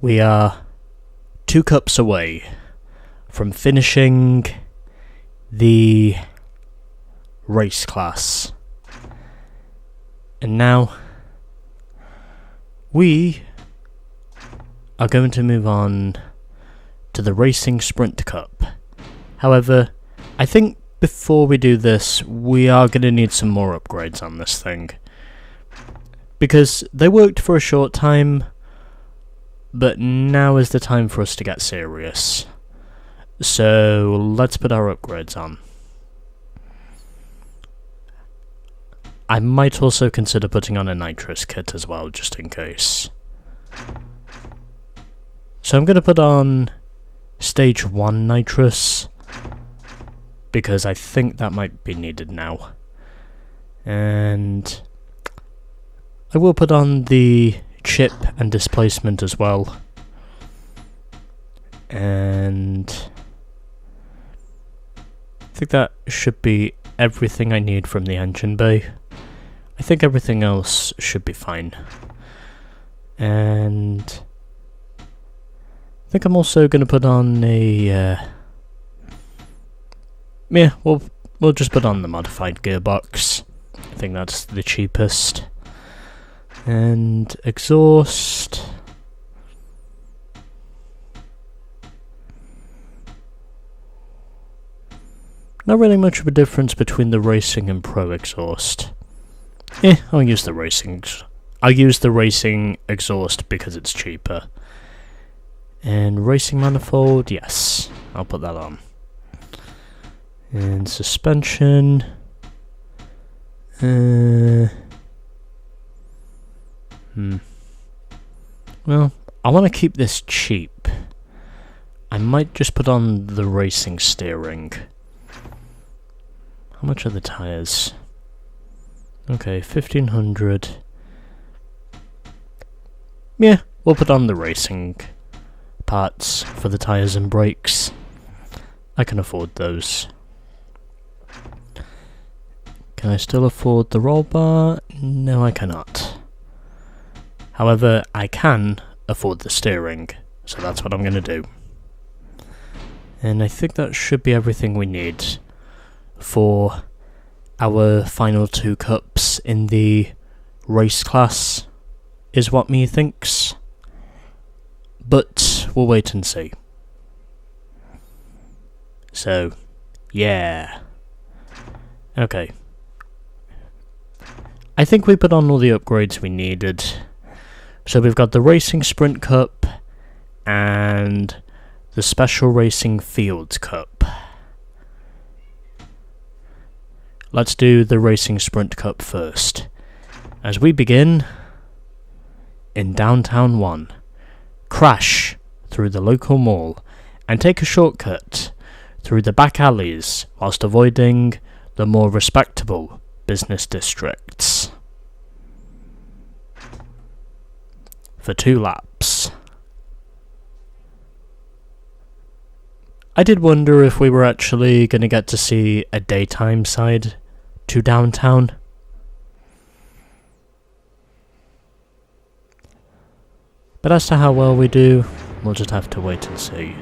we are 2 cups away from finishing the race class. And now we are going to move on to the Racing Sprint Cup. However, I think before we do this, we are going to need some more upgrades on this thing. Because they worked for a short time, but now is the time for us to get serious. So let's put our upgrades on. I might also consider putting on a nitrous kit as well, just in case. So I'm going to put on Stage 1 nitrous, because I think that might be needed now. And I will put on the chip and displacement as well. And I think that should be everything I need from the engine bay. I think everything else should be fine. And I think I'm also going to put on a... we'll just put on the modified gearbox. I think that's the cheapest. And exhaust. Not really much of a difference between the racing and pro exhaust. I'll use the racing. I'll use the racing exhaust because it's cheaper. And racing manifold, yes, I'll put that on. And suspension. Well, I want to keep this cheap. I might just put on the racing steering. How much are the tyres? Okay, 1500. Yeah, we'll put on the racing parts for the tyres and brakes. I can afford those. Can I still afford the roll bar? No, I cannot. However, I can afford the steering, so that's what I'm going to do. And I think that should be everything we need for our final 2 cups in the race class, is what me thinks. But we'll wait and see. So, yeah. Okay. I think we put on all the upgrades we needed. So we've got the Racing Sprint Cup and the Special Racing Fields Cup. Let's do the Racing Sprint Cup first. As we begin in Downtown 1, crash through the local mall and take a shortcut through the back alleys whilst avoiding the more respectable business districts. For 2 laps. I did wonder if we were actually going to get to see a daytime side to downtown. But as to how well we do, we'll just have to wait and see.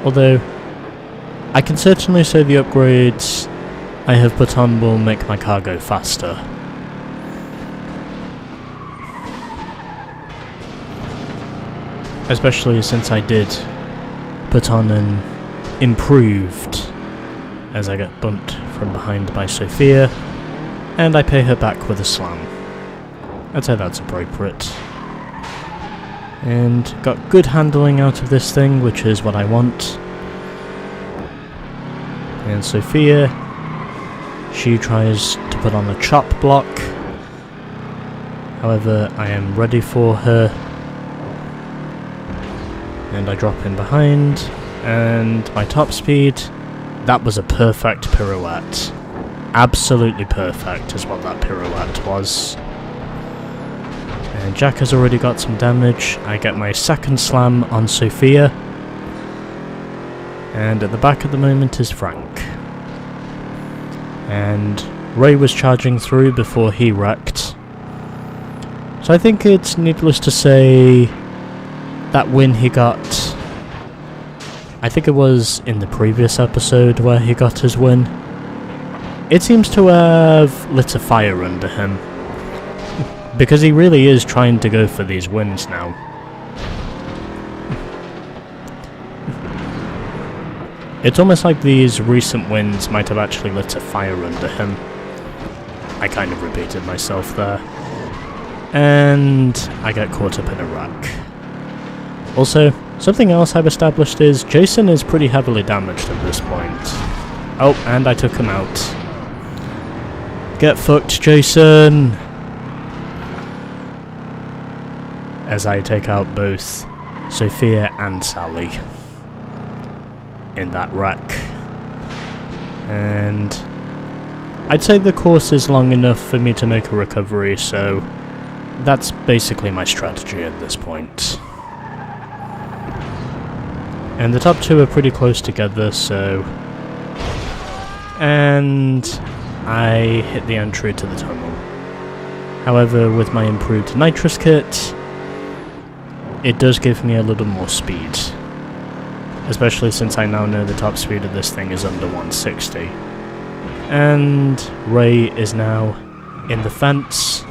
Although, I can certainly say the upgrades I have put on will make my car go faster. Especially since I did put on an improved as I get bumped from behind by Sophia, and I pay her back with a slam. I'd say that's appropriate. And got good handling out of this thing, which is what I want. And Sophia, she tries to put on a chop block. However, I am ready for her. And I drop in behind. And my top speed, that was a perfect pirouette. Absolutely perfect is what that pirouette was. And Jack has already got some damage. I get my second slam on Sophia. And at the back at the moment is Frank. And Ray was charging through before he wrecked. So I think it's needless to say that win he got, I think it was in the previous episode where he got his win, it seems to have lit a fire under him. Because he really is trying to go for these wins now. It's almost like these recent wins might have actually lit a fire under him. I kind of repeated myself there. And I get caught up in a wreck. Also, something else I've established is Jason is pretty heavily damaged at this point. Oh, and I took him out. Get fucked, Jason! As I take out both Sophia and Sally in that wreck. And I'd say the course is long enough for me to make a recovery, so that's basically my strategy at this point. And the top two are pretty close together, so... And I hit the entry to the tunnel. However, with my improved nitrous kit, it does give me a little more speed. Especially since I now know the top speed of this thing is under 160. And Ray is now in the fence.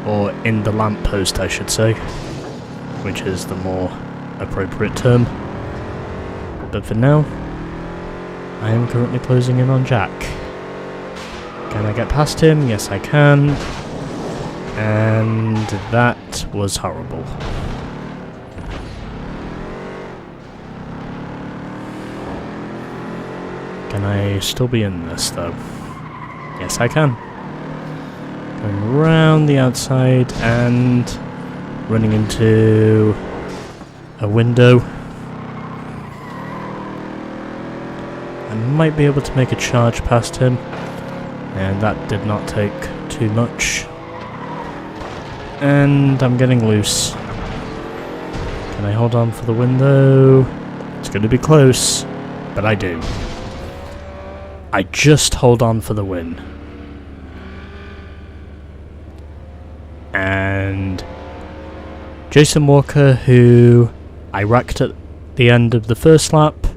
Or in the lamppost, I should say. Which is the more appropriate term. But for now, I am currently closing in on Jack. Can I get past him? Yes, I can. And that was horrible. Can I still be in this, though? Yes, I can. Going around the outside and running into a window. I might be able to make a charge past him, and that did not take too much. And I'm getting loose. Can I hold on for the window? It's going to be close, but I do. I just hold on for the win. And Jason Walker, who I wrecked at the end of the first lap,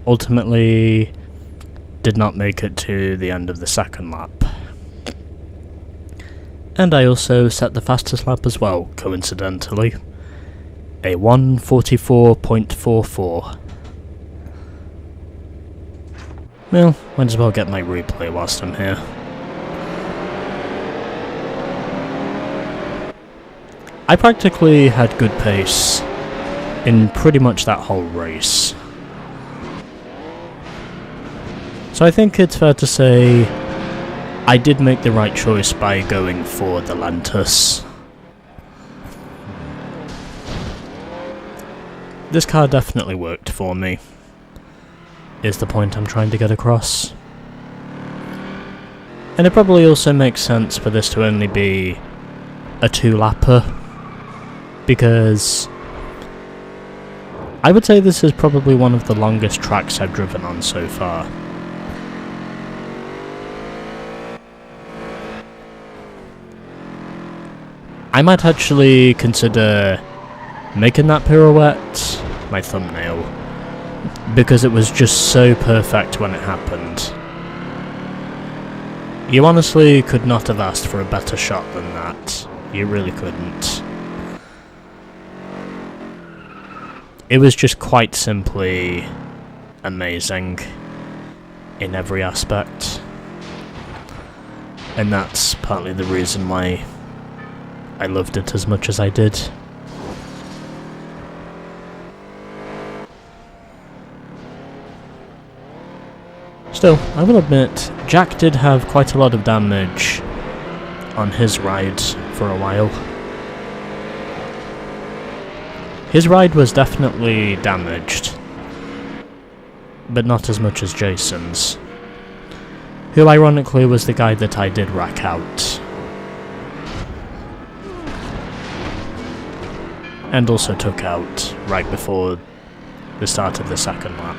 ultimately did not make it to the end of the second lap. And I also set the fastest lap as well, coincidentally. A 1:44.44. Well, might as well get my replay whilst I'm here. I practically had good pace in pretty much that whole race. So I think it's fair to say I did make the right choice by going for the Lantus. This car definitely worked for me, is the point I'm trying to get across. And it probably also makes sense for this to only be a 2-lapper, because I would say this is probably one of the longest tracks I've driven on so far. I might actually consider making that pirouette my thumbnail, because it was just so perfect when it happened. You honestly could not have asked for a better shot than that. You really couldn't. It was just quite simply amazing in every aspect. And that's partly the reason why I loved it as much as I did. Still, I will admit, Jack did have quite a lot of damage on his ride for a while. His ride was definitely damaged, but not as much as Jason's, who ironically was the guy that I did rack out. And also took out right before the start of the second lap.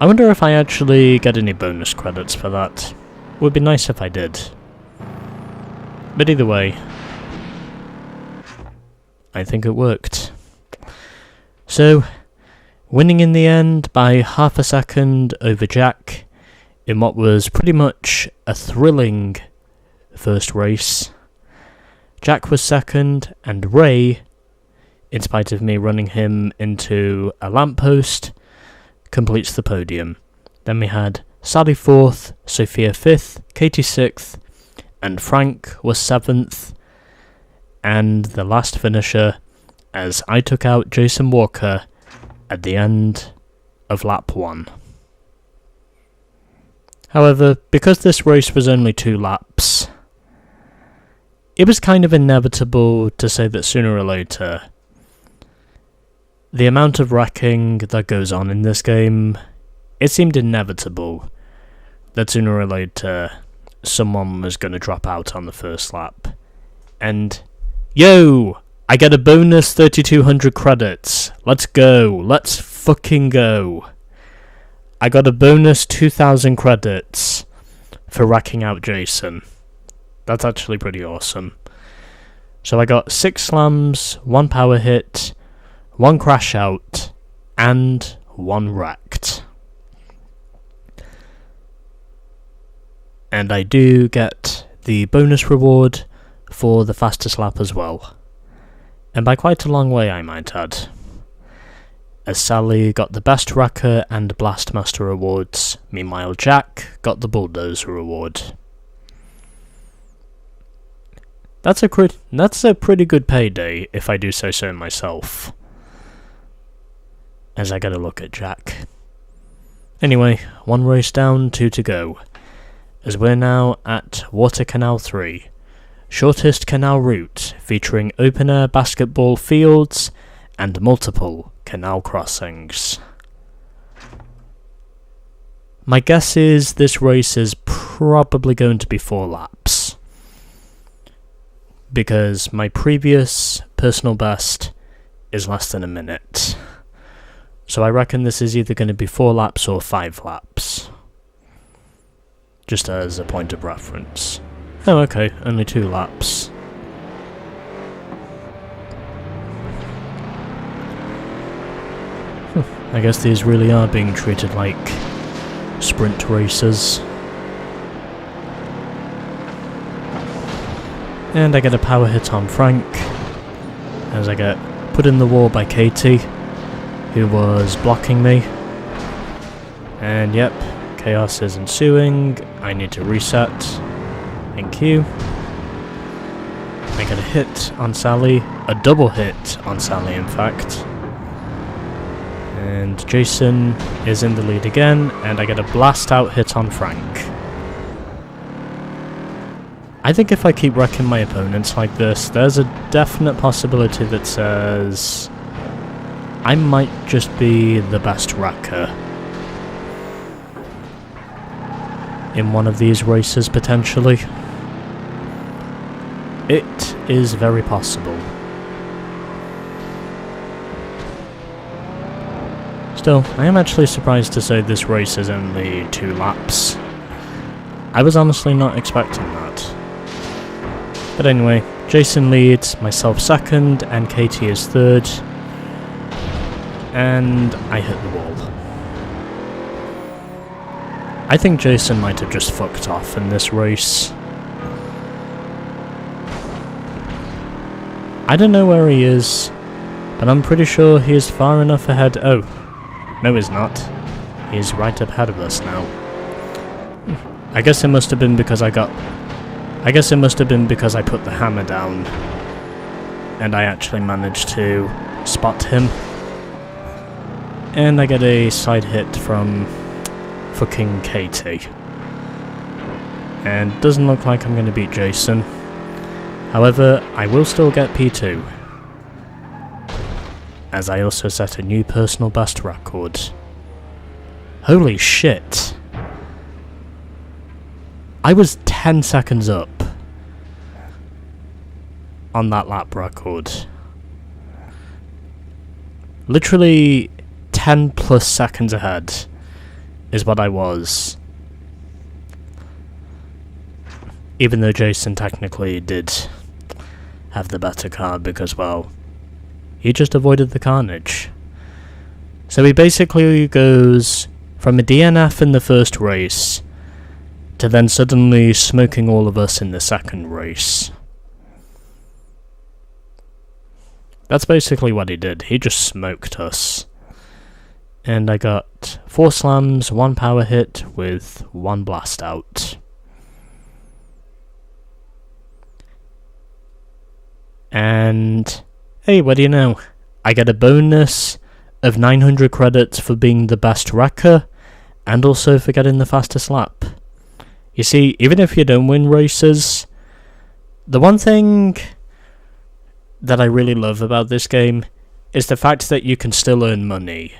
I wonder if I actually get any bonus credits for that. Would be nice if I did. But either way, I think it worked. So, winning in the end by half a second over Jack in what was pretty much a thrilling first race. Jack was second, and Ray, in spite of me running him into a lamppost, completes the podium. Then we had Sally 4th, Sophia 5th, Katie 6th, and Frank was 7th, and the last finisher, as I took out Jason Walker at the end of lap 1. However, because this race was only 2 laps, it was kind of inevitable to say that sooner or later, the amount of wrecking that goes on in this game, it seemed inevitable that sooner or later someone was going to drop out on the first lap. And, yo! I get a bonus 3200 credits. Let's go. Let's fucking go. I got a bonus 2000 credits for racking out Jason. That's actually pretty awesome. So I got 6 slams, 1 power hit, 1 crash out, and 1 wrecked. And I do get the bonus reward for the fastest lap as well. And by quite a long way, I might add. As Sally got the Best Wrecker and Blastmaster awards, meanwhile Jack got the Bulldozer award. That's a pretty good payday, if I do say so myself. As I get a look at Jack. Anyway, 1 race down, 2 to go. As we're now at Water Canal 3. Shortest canal route, featuring open-air basketball fields and multiple canal crossings. My guess is this race is probably going to be 4 laps, because my previous personal best is less than a minute. So I reckon this is either going to be 4 laps or 5 laps, just as a point of reference. Oh, okay, only 2 laps. I guess these really are being treated like sprint races. And I get a power hit on Frank, as I get put in the wall by Katie, who was blocking me. And yep, chaos is ensuing. I need to reset. Thank you. I get a hit on Sally, a double hit on Sally in fact. And Jason is in the lead again, and I get a blast out hit on Frank. I think if I keep wrecking my opponents like this, there's a definite possibility that says I might just be the best wrecker in one of these races potentially. It is very possible. Still, I am actually surprised to say this race is only 2 laps. I was honestly not expecting that. But anyway, Jason leads, myself second, and Katie is third. And I hit the wall. I think Jason might have just fucked off in this race. I don't know where he is, but I'm pretty sure he is far enough ahead. Oh, no he's not. He's right up ahead of us now. I guess it must have been because I put the hammer down and I actually managed to spot him. And I get a side hit from fucking Katie. And doesn't look like I'm going to beat Jason. However, I will still get P2, as I also set a new personal best record. Holy shit. I was 10 seconds up on that lap record. Literally 10 plus seconds ahead is what I was. Even though Jason technically did have the better car because, well, he just avoided the carnage. So he basically goes from a DNF in the first race to then suddenly smoking all of us in the second race. That's basically what he did. He just smoked us. And I got 4 slams, 1 power hit with 1 blast out. And hey, what do you know? I get a bonus of 900 credits for being the best wrecker, and also for getting the fastest lap. You see, even if you don't win races, the one thing that I really love about this game is the fact that you can still earn money.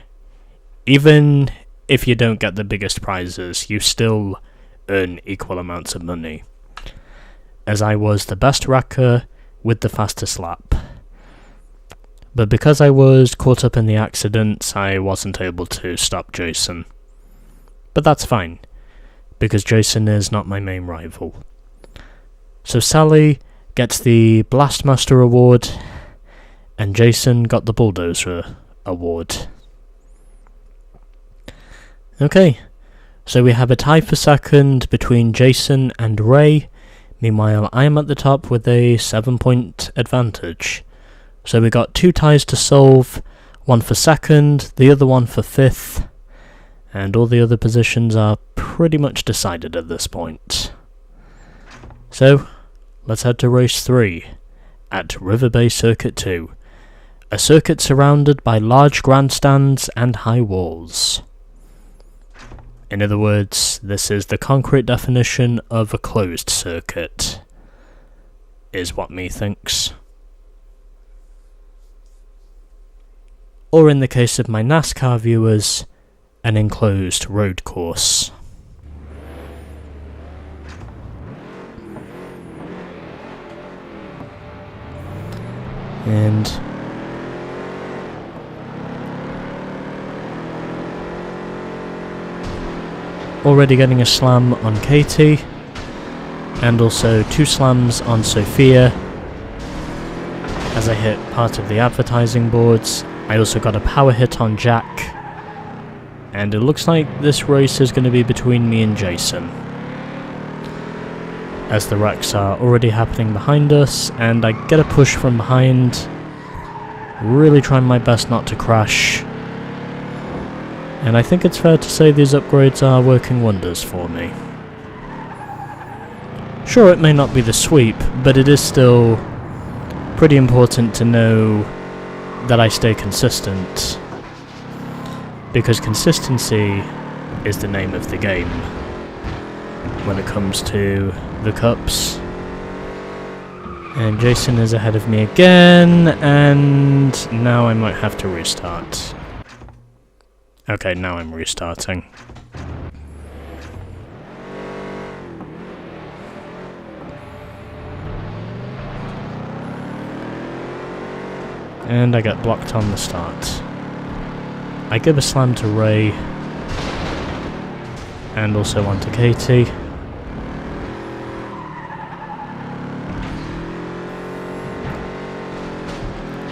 Even if you don't get the biggest prizes, you still earn equal amounts of money. As I was the best wrecker with the fastest lap. But because I was caught up in the accidents, I wasn't able to stop Jason. But that's fine, because Jason is not my main rival. So Sally gets the Blastmaster award, and Jason got the Bulldozer award. Okay, so we have a tie for second between Jason and Ray. Meanwhile, I am at the top with a 7-point advantage. So we got 2 ties to solve, 1 for second, the other one for 5th, and all the other positions are pretty much decided at this point. So, let's head to race 3, at River Bay Circuit 2, a circuit surrounded by large grandstands and high walls. In other words, this is the concrete definition of a closed circuit, is what me thinks. Or in the case of my NASCAR viewers, an enclosed road course. And already getting a slam on Katie, and also 2 slams on Sophia as I hit part of the advertising boards. I also got a power hit on Jack, and it looks like this race is going to be between me and Jason, as the wrecks are already happening behind us, and I get a push from behind, really trying my best not to crash. And I think it's fair to say these upgrades are working wonders for me. Sure, it may not be the sweep, but it is still pretty important to know that I stay consistent, because consistency is the name of the game when it comes to the cups. And Jason is ahead of me again, and now I might have to restart. Okay, now I'm restarting. And I get blocked on the start. I give a slam to Ray, and also one to Katie.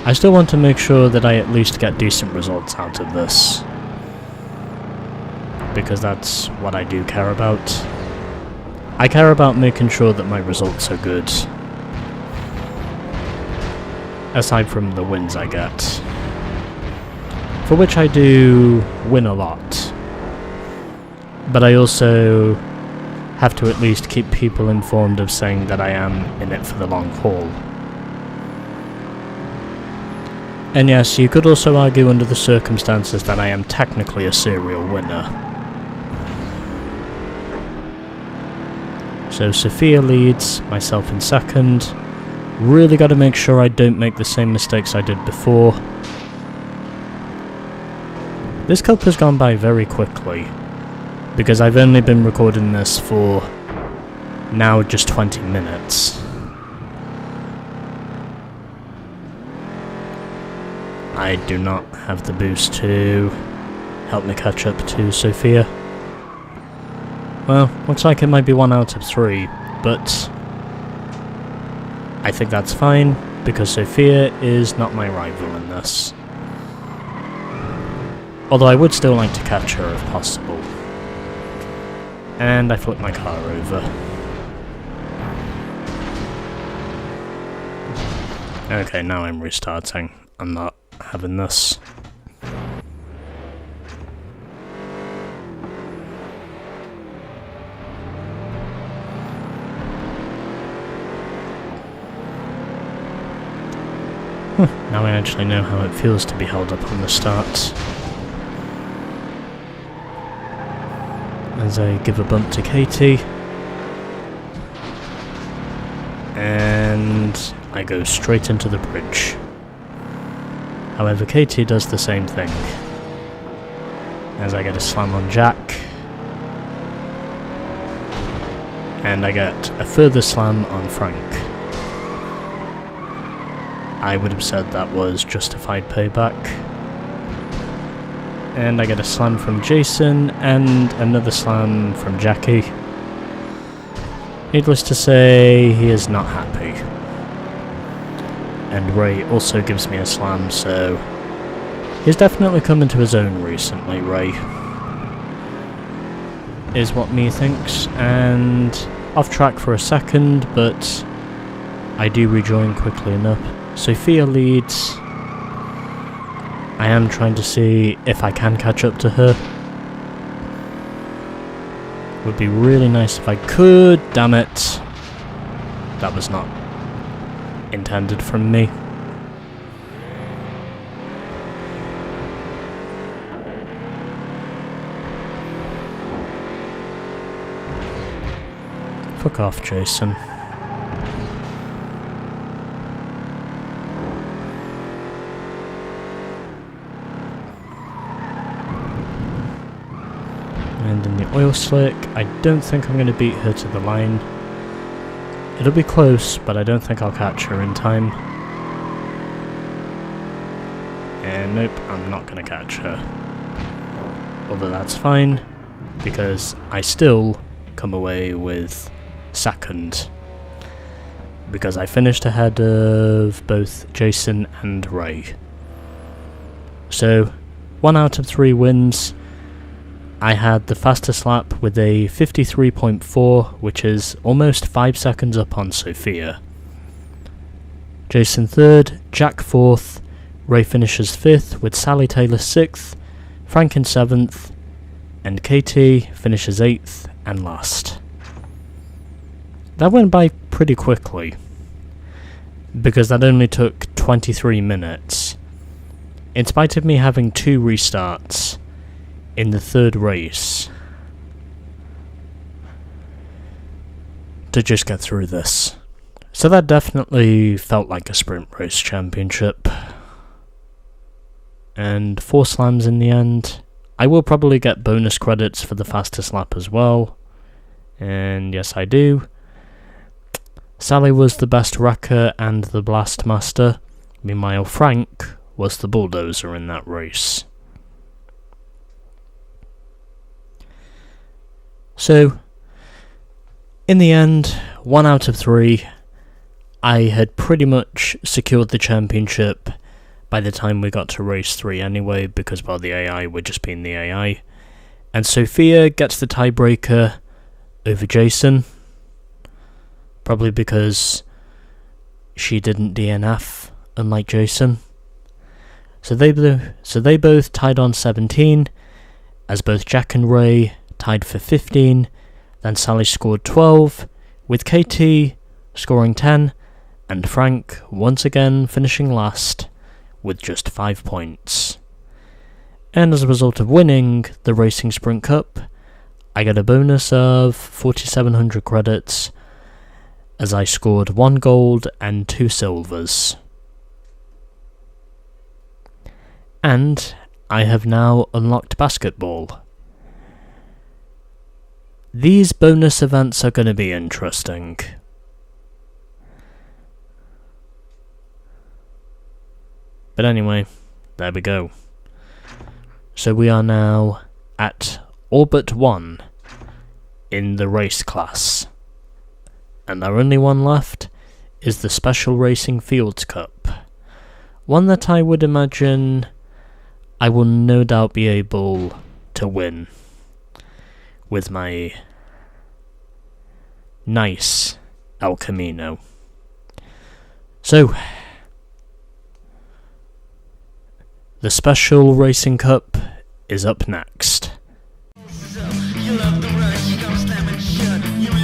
I still want to make sure that I at least get decent results out of this, because that's what I do care about. I care about making sure that my results are good, aside from the wins I get, for which I do win a lot, but I also have to at least keep people informed of saying that I am in it for the long haul. And yes, you could also argue under the circumstances that I am technically a serial winner. So Sophia leads, myself in second. Really got to make sure I don't make the same mistakes I did before. This cup has gone by very quickly, because I've only been recording this for now just 20 minutes. I do not have the boost to help me catch up to Sophia. Well, looks like it might be 1 out of 3, but I think that's fine, because Sophia is not my rival in this. Although I would still like to catch her if possible. And I flipped my car over. Okay, now I'm restarting. I'm not having this. Now I actually know how it feels to be held up on the start. As I give a bump to Katie. And I go straight into the bridge. However, Katie does the same thing. As I get a slam on Jack. And I get a further slam on Frank. I would have said that was justified payback. And I get a slam from Jason, and another slam from Jackie. Needless to say, he is not happy. And Ray also gives me a slam, so he's definitely come into his own recently, Ray. Is what me thinks, and off track for a second, but I do rejoin quickly enough. Sophia leads. I am trying to see if I can catch up to her. Would be really nice if I could, damn it. That was not intended from me. Fuck off, Jason. And in the oil slick, I don't think I'm going to beat her to the line. It'll be close, but I don't think I'll catch her in time. And nope, I'm not going to catch her. Although that's fine, because I still come away with second. Because I finished ahead of both Jason and Ray. So, 1 out of 3 wins. I had the fastest lap with a 53.4, which is almost 5 seconds up on Sophia. Jason 3rd, Jack 4th, Ray finishes 5th with Sally Taylor 6th, Frank in 7th, and Katie finishes 8th and last. That went by pretty quickly, because that only took 23 minutes, in spite of me having 2 restarts in the 3rd race to just get through this. So that definitely felt like a sprint race championship. And 4 slams in the end. I will probably get bonus credits for the fastest lap as well. And yes, I do. Sally was the best wrecker and the blast master. Meanwhile, Frank was the bulldozer in that race. So, in the end, 1 out of 3, I had pretty much secured the championship by the time we got to race 3 anyway, because, well, the AI were just being the AI. And Sophia gets the tiebreaker over Jason, probably because she didn't DNF, unlike Jason. So they both tied on 17, as both Jack and Ray tied for 15, then Sally scored 12, with Katie scoring 10, and Frank once again finishing last with just 5 points. And as a result of winning the Racing Sprint Cup, I get a bonus of 4,700 credits, as I scored 1 gold and 2 silvers. And I have now unlocked basketball. These bonus events are going to be interesting. But anyway, there we go. So we are now at all but 1 in the race class. and our only one left is the Special Racing Fields Cup. One that I would imagine I will no doubt be able to win with my nice El Camino. So, the Special Racing Cup is up next. You love the rush, you don't slam it shut. You